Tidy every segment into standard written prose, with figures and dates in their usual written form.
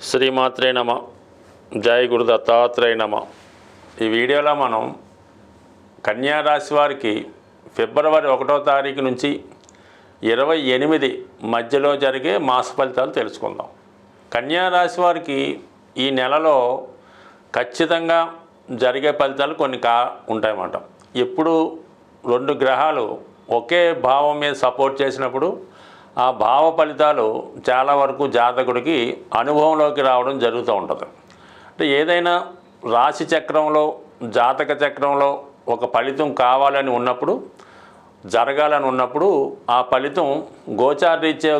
శ్రీమాత్రే నమ. జై గురు దత్తాత్రేయ నమ. ఈ వీడియోలో మనం కన్యా రాశి వారికి ఫిబ్రవరి 1వ తారీఖు నుంచి 28 మధ్యలో జరిగే మాస ఫలితాలు తెలుసుకుందాం. కన్యా రాశి వారికి ఈ నెలలో ఖచ్చితంగా జరిగే ఫలితాలు కొన్ని ఉంటాయన్నమాట. ఎప్పుడు రెండు గ్రహాలు ఒకే భావం మీద సపోర్ట్ చేసినప్పుడు ఆ భావ ఫలితాలు చాలా వరకు జాతకుడికి అనుభవంలోకి రావడం జరుగుతూ ఉంటుంది. అంటే ఏదైనా రాశి చక్రంలో జాతక చక్రంలో ఒక ఫలితం కావాలని ఉన్నప్పుడు, జరగాలని ఉన్నప్పుడు ఆ ఫలితం గోచారీత్యా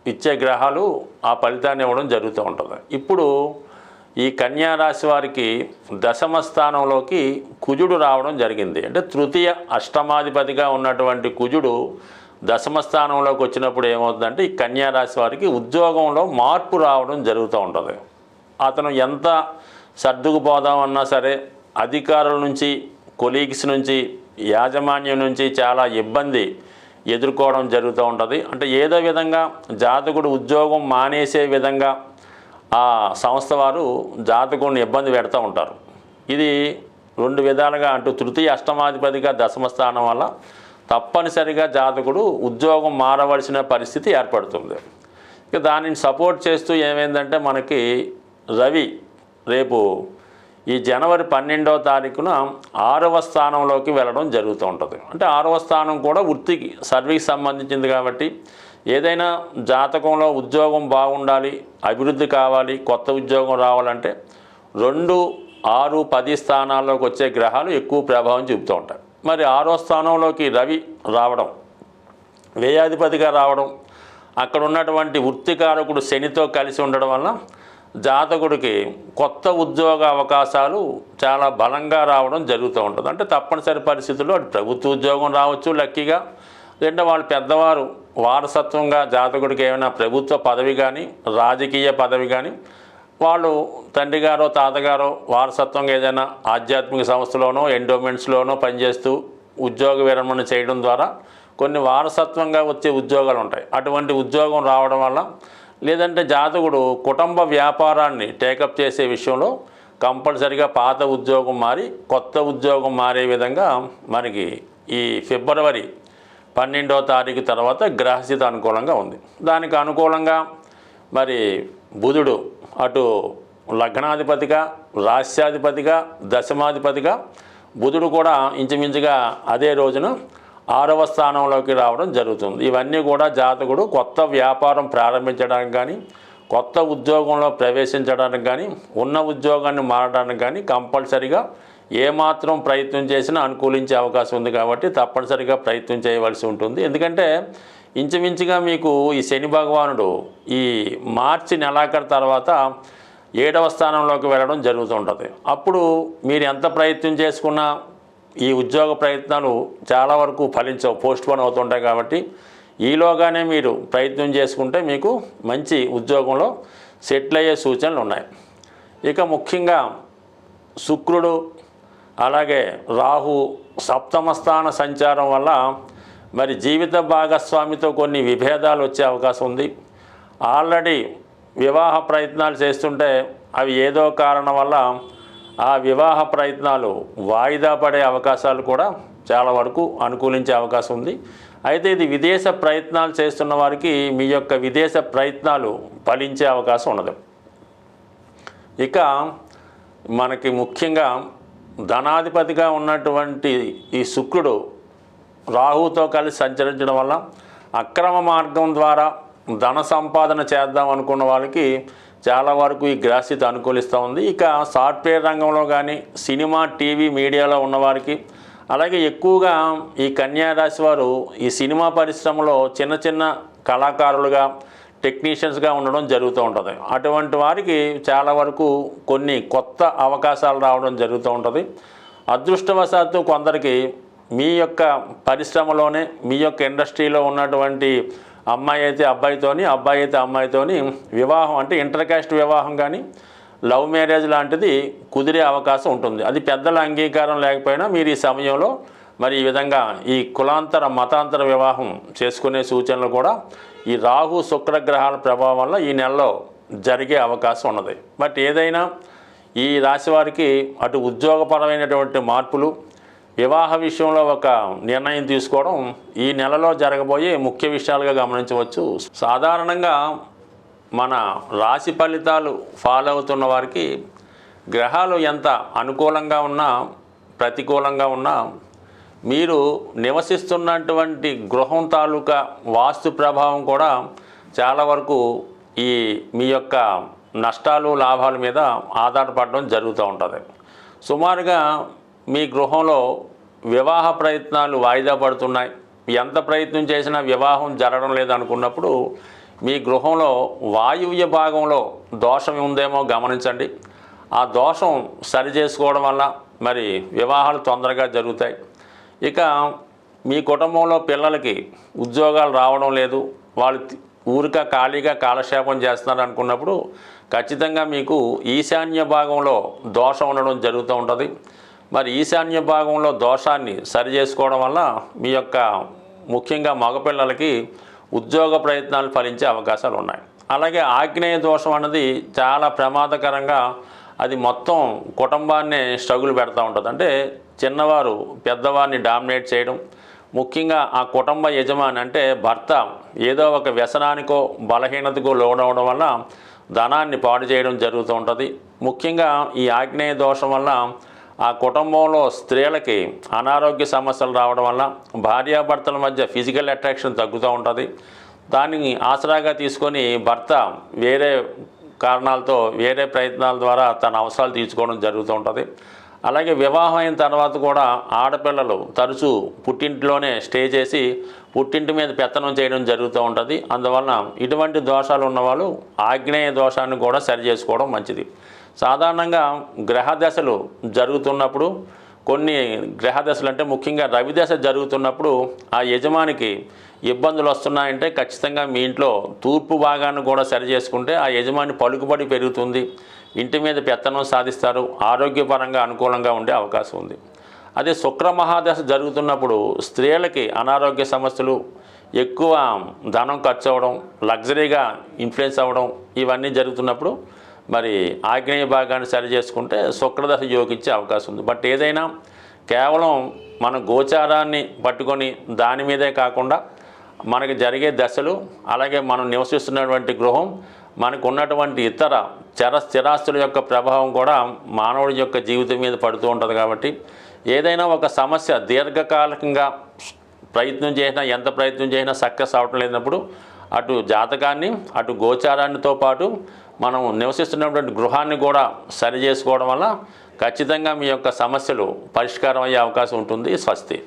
ఇచ్చే గ్రహాలు ఆ ఫలితాన్ని ఇవ్వడం జరుగుతూ ఉంటుంది. ఇప్పుడు ఈ కన్యా రాశి వారికి దశమ స్థానంలోకి కుజుడు రావడం జరిగింది. అంటే తృతీయ అష్టమాధిపతిగా ఉన్నటువంటి కుజుడు దశమ స్థానంలోకి వచ్చినప్పుడు ఏమవుతుందంటే ఈ కన్యా రాశి వారికి ఉద్యోగంలో మార్పు రావడం జరుగుతూ ఉంటుంది. అతను ఎంత సర్దుకుపోదామన్నా సరే అధికారుల నుంచి, కొలీగ్స్ నుంచి, యాజమాన్యం నుంచి చాలా ఇబ్బంది ఎదుర్కోవడం జరుగుతూ ఉంటుంది. అంటే ఏదో విధంగా జాతకుడు ఉద్యోగం మానేసే విధంగా ఆ సంస్థ వారు జాతకుడిని ఇబ్బంది పెడుతూ ఉంటారు. ఇది రెండు విధాలుగా, అంటూ తృతీయ అష్టమాధిపతిగా దశమ స్థానం వల్ల తప్పనిసరిగా జాతకుడు ఉద్యోగం మారవలసిన పరిస్థితి ఏర్పడుతుంది. ఇక దానిని సపోర్ట్ చేస్తూ ఏమైందంటే మనకి రవి రేపు ఈ జనవరి 12వ తారీఖున 6వ స్థానంలోకి వెళ్ళడం జరుగుతూ ఉంటుంది. అంటే 6వ స్థానం కూడా వృత్తికి, సర్వీస్ సంబంధించింది కాబట్టి ఏదైనా జాతకంలో ఉద్యోగం బాగుండాలి, అభివృద్ధి కావాలి, కొత్త ఉద్యోగం రావాలంటే 2, 6, 10 స్థానాల్లోకి వచ్చే గ్రహాలు ఎక్కువ ప్రభావం చూపుతూ ఉంటాయి. మరి 6వ స్థానంలోకి రవి రావడం, వ్యయాధిపతిగా రావడం, అక్కడ ఉన్నటువంటి వృత్తికారకుడు శనితో కలిసి ఉండడం వల్ల జాతకుడికి కొత్త ఉద్యోగ అవకాశాలు చాలా బలంగా రావడం జరుగుతూ ఉంటుంది. అంటే తప్పనిసరి పరిస్థితుల్లో ప్రభుత్వ ఉద్యోగం రావచ్చు లక్కీగా, లేదంటే వాళ్ళు పెద్దవారు వారసత్వంగా జాతకుడికి ఏమైనా ప్రభుత్వ పదవి కానీ, రాజకీయ పదవి కానీ, వాళ్ళు తండ్రి గారో తాతగారో వారసత్వంగా ఏదైనా ఆధ్యాత్మిక సంస్థలోనో ఎండోమెంట్స్లోనో పనిచేస్తూ ఉద్యోగ విరమణ చేయడం ద్వారా కొన్ని వారసత్వంగా వచ్చే ఉద్యోగాలు ఉంటాయి. అటువంటి ఉద్యోగం రావడం వల్ల, లేదంటే జాతకుడు కుటుంబ వ్యాపారాన్ని టేకప్ చేసే విషయంలో కంపల్సరిగా పాత ఉద్యోగం మారి కొత్త ఉద్యోగం మారే విధంగా మనకి ఈ ఫిబ్రవరి 12వ తారీఖు తర్వాత గ్రహస్థితి అనుకూలంగా ఉంది. దానికి అనుకూలంగా మరి బుధుడు అటు లగ్నాధిపతిగా, రాశ్యాధిపతిగా, దశమాధిపతిగా బుధుడు కూడా ఇంచుమించుగా అదే రోజున 6వ స్థానంలోకి రావడం జరుగుతుంది. ఇవన్నీ కూడా జాతకుడు కొత్త వ్యాపారం ప్రారంభించడానికి కానీ, కొత్త ఉద్యోగంలో ప్రవేశించడానికి కానీ, ఉన్న ఉద్యోగాన్ని మారడానికి కానీ కంపల్సరిగా ఏమాత్రం ప్రయత్నం చేసినా అనుకూలించే అవకాశం ఉంది. కాబట్టి తప్పనిసరిగా ప్రయత్నం చేయవలసి ఉంటుంది. ఎందుకంటే ఇంచుమించుగా మీకు ఈ శని భగవానుడు ఈ మార్చి నెలాఖరు తర్వాత 7వ స్థానంలోకి వెళ్ళడం జరుగుతుంటుంది. అప్పుడు మీరు ఎంత ప్రయత్నం చేసుకున్నా ఈ ఉద్యోగ ప్రయత్నాలు చాలా వరకు ఫలించవు, పోస్ట్పోన్ అవుతుంటాయి. కాబట్టి ఈలోగానే మీరు ప్రయత్నం చేసుకుంటే మీకు మంచి ఉద్యోగంలో సెటిల్ అయ్యే సూచనలు ఉన్నాయి. ఇక ముఖ్యంగా శుక్రుడు అలాగే రాహు సప్తమ స్థాన సంచారం వల్ల మరి జీవిత భాగస్వామితో కొన్ని విభేదాలు వచ్చే అవకాశం ఉంది. ఆల్రెడీ వివాహ ప్రయత్నాలు చేస్తుంటే అవి ఏదో కారణం వల్ల ఆ వివాహ ప్రయత్నాలు వాయిదా పడే అవకాశాలు కూడా చాలా వరకు అనుకూలించే అవకాశం ఉంది. అయితే ఇది విదేశ ప్రయత్నాలు చేస్తున్న వారికి మీ యొక్క విదేశ ప్రయత్నాలు ఫలించే అవకాశం ఉన్నది. ఇక మనకి ముఖ్యంగా ధనాధిపతిగా ఉన్నటువంటి ఈ శుక్రుడు రాహుతో కలిసి సంచరించడం వల్ల అక్రమ మార్గం ద్వారా ధన సంపాదన చేద్దాం అనుకున్న వాళ్ళకి చాలా వరకు ఈ గ్రహస్థితి అనుకూలిస్తూ ఉంది. ఇక సాఫ్ట్వేర్ రంగంలో కానీ, సినిమా, టీవీ, మీడియాలో ఉన్నవారికి, అలాగే ఎక్కువగా ఈ కన్యా రాశి వారు ఈ సినిమా పరిశ్రమలో చిన్న చిన్న కళాకారులుగా, టెక్నీషియన్స్గా ఉండడం జరుగుతూ ఉంటుంది. అటువంటి వారికి చాలా వరకు కొన్ని కొత్త అవకాశాలు రావడం జరుగుతూ ఉంటుంది. అదృష్టవశాత్తు కొందరికి మీ యొక్క పరిశ్రమలోనే, మీ యొక్క ఇండస్ట్రీలో ఉన్నటువంటి అమ్మాయి అయితే అబ్బాయితోని, అబ్బాయి అయితే అమ్మాయితోని వివాహం, అంటే ఇంటర్ కాస్ట్ వివాహం కానీ, లవ్ మ్యారేజ్ లాంటిది కుదిరే అవకాశం ఉంటుంది. అది పెద్దల అంగీకారం లేకపోయినా మీరు ఈ సమయంలో మరి ఈ విధంగా ఈ కులాంతర, మతాంతర వివాహం చేసుకునే సూచనలు కూడా ఈ రాహు శుక్రగ్రహాల ప్రభావం వల్ల ఈ నెలలో జరిగే అవకాశం ఉన్నది. బట్ ఏదైనా ఈ రాశి వారికి అటు ఉద్యోగపరమైనటువంటి మార్పులు, వివాహ విషయంలో ఒక నిర్ణయం తీసుకోవడం ఈ నెలలో జరగబోయే ముఖ్య విషయాలుగా గమనించవచ్చు. సాధారణంగా మన రాశి ఫలితాలు ఫాలో అవుతున్న వారికి గ్రహాలు ఎంత అనుకూలంగా ఉన్నా ప్రతికూలంగా ఉన్నా మీరు నివసిస్తున్నటువంటి గృహం తాలూకా వాస్తు ప్రభావం కూడా చాలా వరకు ఈ మీ యొక్క నష్టాలు లాభాల మీద ఆధారపడడం జరుగుతూ ఉంటుంది. సుమారుగా మీ గృహంలో వివాహ ప్రయత్నాలు వాయిదా పడుతున్నాయి, ఎంత ప్రయత్నం చేసినా వివాహం జరగడం లేదనుకున్నప్పుడు మీ గృహంలో వాయువ్య భాగంలో దోషం ఉందేమో గమనించండి. ఆ దోషం సరి చేసుకోవడం వల్ల మరి వివాహాలు తొందరగా జరుగుతాయి. ఇక మీ కుటుంబంలో పిల్లలకి ఉద్యోగాలు రావడం లేదు, వాళ్ళు ఊరిక ఖాళీగా కాలక్షేపం చేస్తున్నారు అనుకున్నప్పుడు ఖచ్చితంగా మీకు ఈశాన్య భాగంలో దోషం ఉండడం జరుగుతూ ఉంటుంది. మరి ఈశాన్య భాగంలో దోషాన్ని సరి చేసుకోవడం వల్ల మీ యొక్క ముఖ్యంగా మగపిల్లలకి ఉద్యోగ ప్రయత్నాలు ఫలించే అవకాశాలు ఉన్నాయి. అలాగే ఆగ్నేయ దోషం అన్నది చాలా ప్రమాదకరంగా అది మొత్తం కుటుంబాన్నే స్ట్రగుల్ పెడతా ఉంటుంది. అంటే చిన్నవారు పెద్దవారిని డామినేట్ చేయడం, ముఖ్యంగా ఆ కుటుంబ యజమాని అంటే భర్త ఏదో ఒక వ్యసనానికో బలహీనతకో లోనవడం వల్ల ధనాన్ని పాడు చేయడం జరుగుతూ ఉంటుంది. ముఖ్యంగా ఈ ఆగ్నేయ దోషం వల్ల ఆ కుటుంబంలో స్త్రీలకి అనారోగ్య సమస్యలు రావడం వల్ల భార్యాభర్తల మధ్య ఫిజికల్ అట్రాక్షన్ తగ్గుతూ ఉంటుంది. దాన్ని ఆసరాగా తీసుకొని భర్త వేరే కారణాలతో వేరే ప్రయత్నాల ద్వారా తన అవసరాలు తీర్చుకోవడం జరుగుతూ ఉంటుంది. అలాగే వివాహం అయిన తర్వాత కూడా ఆడపిల్లలు తరచూ పుట్టింట్లోనే స్టే చేసి పుట్టింటి మీద పెత్తనం చేయడం జరుగుతూ ఉంటుంది. అందువలన ఇటువంటి దోషాలు ఉన్నవాళ్ళు ఆగ్నేయ దోషాన్ని కూడా సరి చేసుకోవడం మంచిది. సాధారణంగా గ్రహదశలు జరుగుతున్నప్పుడు కొన్ని గ్రహదశలు అంటే ముఖ్యంగా రవిదశ జరుగుతున్నప్పుడు ఆ యజమానికి ఇబ్బందులు వస్తున్నాయంటే ఖచ్చితంగా మీ ఇంట్లో తూర్పు భాగాన్ని కూడా సరి చేసుకుంటే ఆ యజమాని పలుకుబడి పెరుగుతుంది, ఇంటి మీద పెత్తనం సాధిస్తారు, ఆరోగ్యపరంగా అనుకూలంగా ఉండే అవకాశం ఉంది. అదే శుక్ర మహాదశ జరుగుతున్నప్పుడు స్త్రీలకి అనారోగ్య సమస్యలు, ఎక్కువ ధనం ఖర్చు అవ్వడం, లగ్జరీగా ఇన్ఫ్లుయెన్స్ అవ్వడం ఇవన్నీ జరుగుతున్నప్పుడు మరి ఆగ్నేయ భాగాన్ని సరి చేసుకుంటే శుక్రదశ యోగించే అవకాశం ఉంది. బట్ ఏదైనా కేవలం మన గోచారాన్ని పట్టుకొని దాని మీదే కాకుండా మనకి జరిగే దశలు, అలాగే మనం నివసిస్తున్నటువంటి గృహం, మనకు ఉన్నటువంటి ఇతర స్థిరాస్తుల యొక్క ప్రభావం కూడా మానవుడి యొక్క జీవితం మీద పడుతూ ఉంటుంది. కాబట్టి ఏదైనా ఒక సమస్య దీర్ఘకాలికంగా ఎంత ప్రయత్నం చేసినా సక్సెస్ అవటం లేనప్పుడు అటు జాతకాన్ని అటు గోచారాన్నితో పాటు మనం నివసిస్తున్నటువంటి గృహాన్ని కూడా సరి చేసుకోవడం వల్ల ఖచ్చితంగా మీ యొక్క సమస్యలు పరిష్కారం అయ్యే అవకాశం ఉంటుంది. స్వస్తి.